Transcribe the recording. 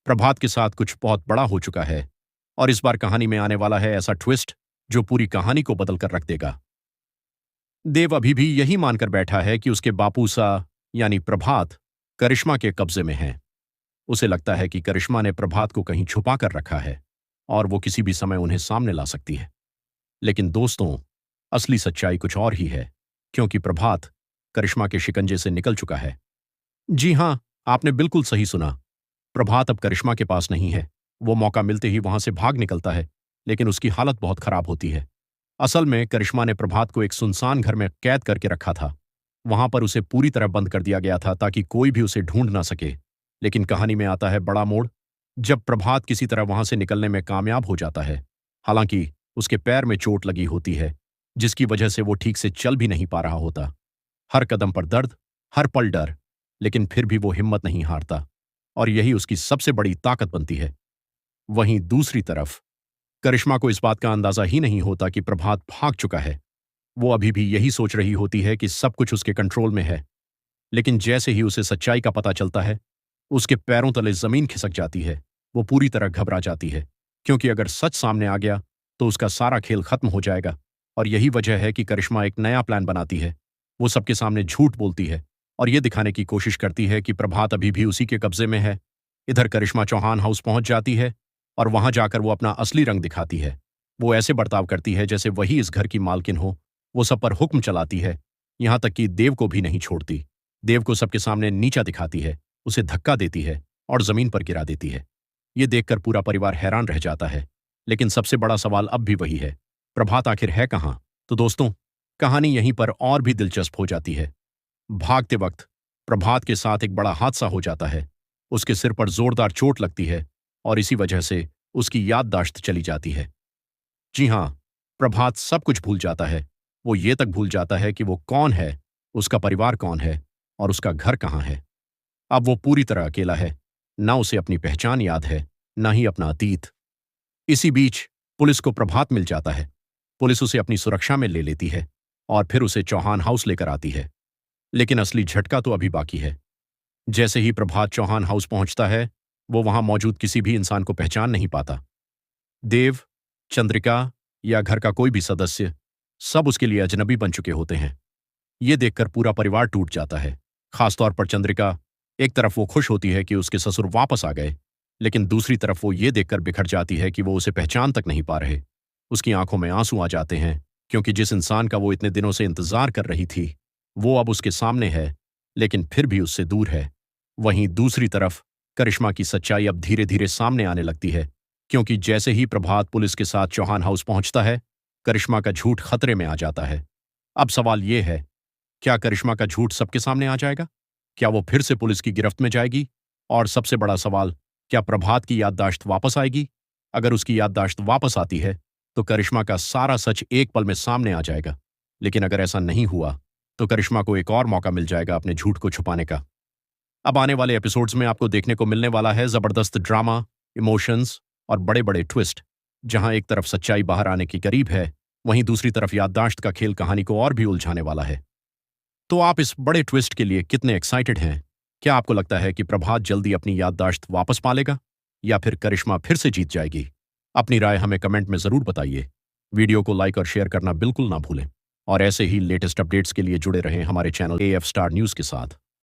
प्रभात के साथ कुछ बहुत बड़ा हो चुका है और इस बार कहानी में आने वाला है ऐसा ट्विस्ट जो पूरी कहानी को बदल कर रख देगा। देव अभी भी यही मानकर बैठा है कि उसके बापू सा यानी प्रभात करिश्मा के कब्जे में हैं। उसे लगता है कि करिश्मा ने प्रभात को कहीं छुपा कर रखा है और वो किसी भी समय उन्हें सामने ला सकती है। लेकिन दोस्तों, असली सच्चाई कुछ और ही है, क्योंकि प्रभात करिश्मा के शिकंजे से निकल चुका है। जी हां, आपने बिल्कुल सही सुना। प्रभात अब करिश्मा के पास नहीं है। वो मौका मिलते ही वहां से भाग निकलता है, लेकिन उसकी हालत बहुत खराब होती है। असल में करिश्मा ने प्रभात को एक सुनसान घर में कैद करके रखा था। वहां पर उसे पूरी तरह बंद कर दिया गया था ताकि कोई भी उसे ढूंढ ना सके। लेकिन कहानी में आता है बड़ा मोड़, जब प्रभात किसी तरह वहां से निकलने में कामयाब हो जाता है। हालांकि उसके पैर में चोट लगी होती है, जिसकी वजह से वो ठीक से चल भी नहीं पा रहा होता। हर कदम पर दर्द, हर पल डर, लेकिन फिर भी वो हिम्मत नहीं हारता और यही उसकी सबसे बड़ी ताकत बनती है। वहीं दूसरी तरफ करिश्मा को इस बात का अंदाजा ही नहीं होता कि प्रभात भाग चुका है। वो अभी भी यही सोच रही होती है कि सब कुछ उसके कंट्रोल में है। लेकिन जैसे ही उसे सच्चाई का पता चलता है, उसके पैरों तले जमीन खिसक जाती है। वो पूरी तरह घबरा जाती है, क्योंकि अगर सच सामने आ गया तो उसका सारा खेल खत्म हो जाएगा। और यही वजह है कि करिश्मा एक नया प्लान बनाती है। वो सबके सामने झूठ बोलती है और ये दिखाने की कोशिश करती है कि प्रभात अभी भी उसी के कब्जे में है। इधर करिश्मा चौहान हाउस पहुंच जाती है और वहां जाकर वो अपना असली रंग दिखाती है। वो ऐसे बर्ताव करती है जैसे वही इस घर की मालकिन हो। वो सब पर हुक्म चलाती है, यहां तक कि देव को भी नहीं छोड़ती। देव को सबके सामने नीचा दिखाती है, उसे धक्का देती है और जमीन पर गिरा देती है। ये देखकर पूरा परिवार हैरान रह जाता है। लेकिन सबसे बड़ा सवाल अब भी वही है, प्रभात आखिर है कहां? तो दोस्तों, कहानी यहीं पर और भी दिलचस्प हो जाती है। भागते वक्त प्रभात के साथ एक बड़ा हादसा हो जाता है। उसके सिर पर जोरदार चोट लगती है और इसी वजह से उसकी याददाश्त चली जाती है। जी हां, प्रभात सब कुछ भूल जाता है। वो ये तक भूल जाता है कि वो कौन है, उसका परिवार कौन है और उसका घर कहां है। अब वो पूरी तरह अकेला है। ना उसे अपनी पहचान याद है, ना ही अपना अतीत। इसी बीच पुलिस को प्रभात मिल जाता है। पुलिस उसे अपनी सुरक्षा में ले लेती है और फिर उसे चौहान हाउस लेकर आती है। लेकिन असली झटका तो अभी बाकी है। जैसे ही प्रभात चौहान हाउस पहुंचता है, वो वहां मौजूद किसी भी इंसान को पहचान नहीं पाता। देव, चंद्रिका या घर का कोई भी सदस्य, सब उसके लिए अजनबी बन चुके होते हैं। ये देखकर पूरा परिवार टूट जाता है। खासतौर पर चंद्रिका। एक तरफ वो खुश होती है कि उसके ससुर वापस आ गए, लेकिन दूसरी तरफ वो ये देखकर बिखर जाती है कि वो उसे पहचान तक नहीं पा रहे। उसकी आंखों में आंसू आ जाते हैं, क्योंकि जिस इंसान का वो इतने दिनों से इंतजार कर रही थी, वो अब उसके सामने है, लेकिन फिर भी उससे दूर है। वहीं दूसरी तरफ करिश्मा की सच्चाई अब धीरे धीरे सामने आने लगती है, क्योंकि जैसे ही प्रभात पुलिस के साथ चौहान हाउस पहुंचता है, करिश्मा का झूठ खतरे में आ जाता है। अब सवाल ये है, क्या करिश्मा का झूठ सबके सामने आ जाएगा? क्या वो फिर से पुलिस की गिरफ्त में जाएगी? और सबसे बड़ा सवाल, क्या प्रभात की याददाश्त वापस आएगी? अगर उसकी याददाश्त वापस आती है, तो करिश्मा का सारा सच एक पल में सामने आ जाएगा। लेकिन अगर ऐसा नहीं हुआ, तो करिश्मा को एक और मौका मिल जाएगा अपने झूठ को छुपाने का। अब आने वाले एपिसोड्स में आपको देखने को मिलने वाला है जबरदस्त ड्रामा, इमोशंस और बड़े बड़े ट्विस्ट। जहां एक तरफ सच्चाई बाहर आने की करीब है, वहीं दूसरी तरफ याददाश्त का खेल कहानी को और भी उलझाने वाला है। तो आप इस बड़े ट्विस्ट के लिए कितने एक्साइटेड हैं? क्या आपको लगता है कि प्रभात जल्दी अपनी याददाश्त वापस पा लेगा, या फिर करिश्मा फिर से जीत जाएगी? अपनी राय हमें कमेंट में जरूर बताइए। वीडियो को लाइक और शेयर करना बिल्कुल ना भूलें और ऐसे ही लेटेस्ट अपडेट्स के लिए जुड़े रहें हमारे चैनल AF स्टार न्यूज के साथ।